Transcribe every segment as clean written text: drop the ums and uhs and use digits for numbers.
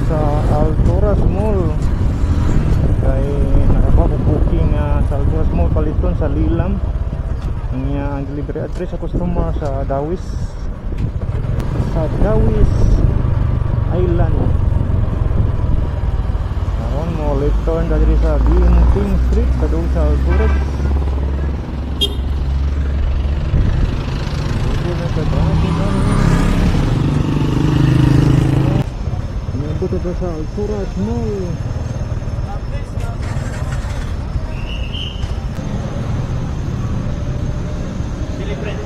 sa Alturas Mall. Kay nakapag-booking sa Alturas Mall paliton sa Lilam. Ang delivery address sa customer sa Dawis Island. Naron mo left turn dali sa Binting Street sa doon sa Alturas. Ito sa Alturas Mall. Celebrate.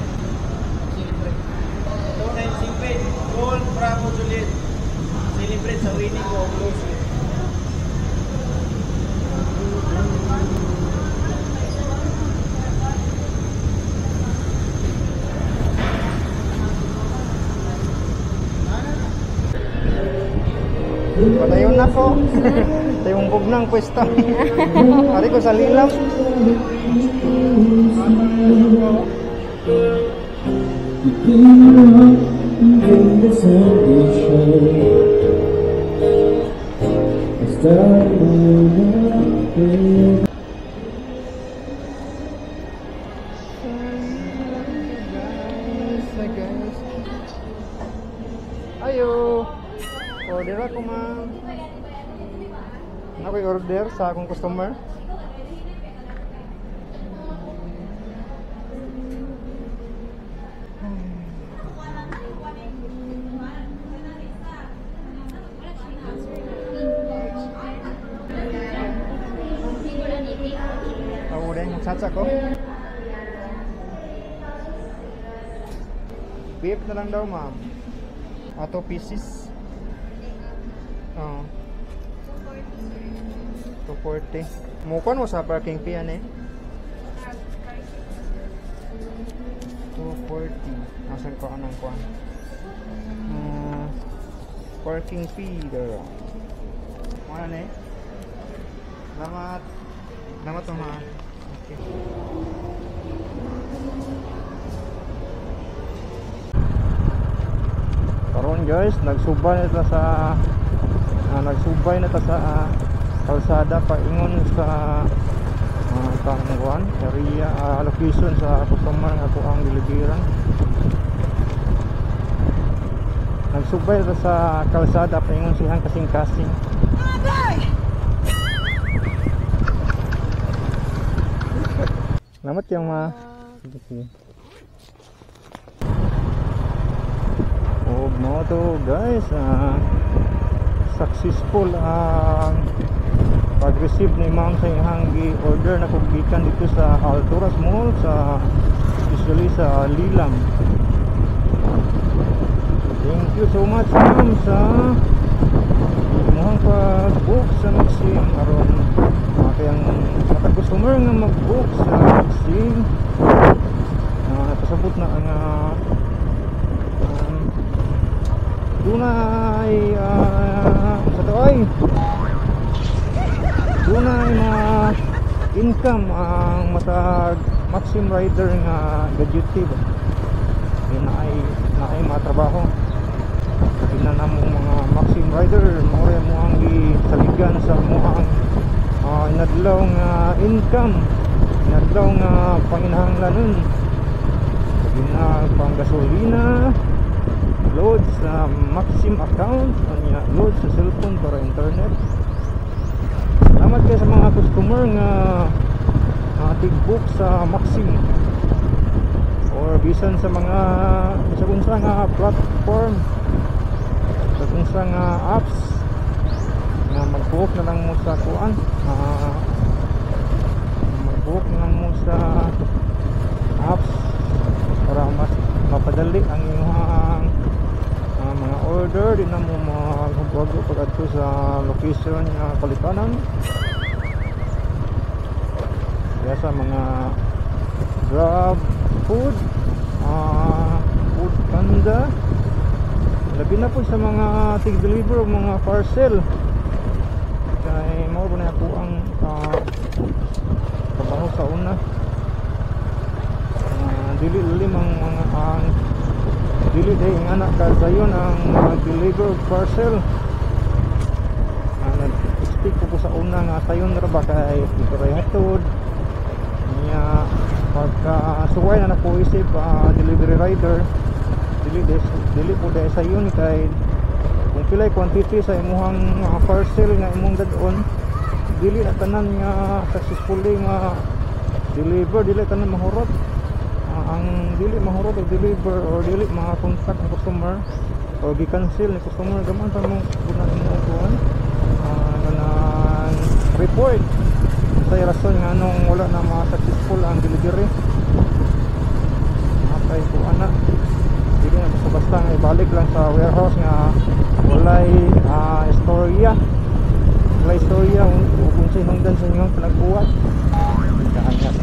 Ito na yung singpin. Gold, Bravo, Juliet. Celebrate sa winning ko. Close. Patayon na ko. Tayong bugnang pwesto. Ari ko sa Lilam. Ayo. Order ako, ma'am. Ako'y order sa akong customer. Order yung satsa ko. Beef na lang daw, ma'am. 2 pieces. 240. Mukuan mo sa parking fee yan eh. 240. Nasaan ko anong kuan? Parking fee there. Ano eh? Salamat. Salamat ma. Okay. Karon guys, nagsubay na sa kalsada paingon sa Tangguan area location sa customer nga ako ang diligeran. Nagsubay na sa kalsada paingon siyang kasing-kasing. Salamat yung mo to guys, successful ang pag-receive ni ma'am sa ihang gi-order na kugikan dito sa Alturas Mall, sa especially sa Lilam. Thank you so much ma'am sa imuhang pag-book sa Maxim aron kayang customer nga mag-book sa Maxim napasabot na ang dunay mga income ang matag Maxim rider nga gadgetive naay matrabaho kinanamong mga Maxim rider more mo ang gisaligan sa muang inadlaw nga income, inadlaw nga panginahanglanon pang gasolina, load sa Maxim account, load sa cellphone para internet. Salamat kayo sa mga customer nga tig-book sa Maxim or bisan sa mga isa nga platform, isa nga apps nga mag-book na lang mo sa kuan, mag-book na lang mo sa apps para mas mapadali ang inyong mga order. Di na mo magbago pag ato sa location nga Kalitanan. Kaya sa mga Grab food, food panda, labi na po sa mga tig-deliver mga parcel. Kaya mo na po ang trabaho sa una. Dili dili day ang anak ka sayon ang deliver parcel nag-expect ko sa una nga sayon ra ba kay dito ray hatod niya pagka suway na nako isip delivery rider dili po dahil sayon kay kung pilay quantity sa imuhang parcel nga imong dadon dili na tanan nga successfully nga deliver, dili tanan mahurot. Ang dili mahurot o deliver or dili makakontact ang customer o gi-cancel ni customer gaman pa mo kunan mo kuan kanang report sa rason nga anong wala na ma-successful ang delivery. Okay po ana dili na basta nga ibalik lang sa warehouse nga walay istorya kung sinungdan sa inyong pinagbuhat kaanyat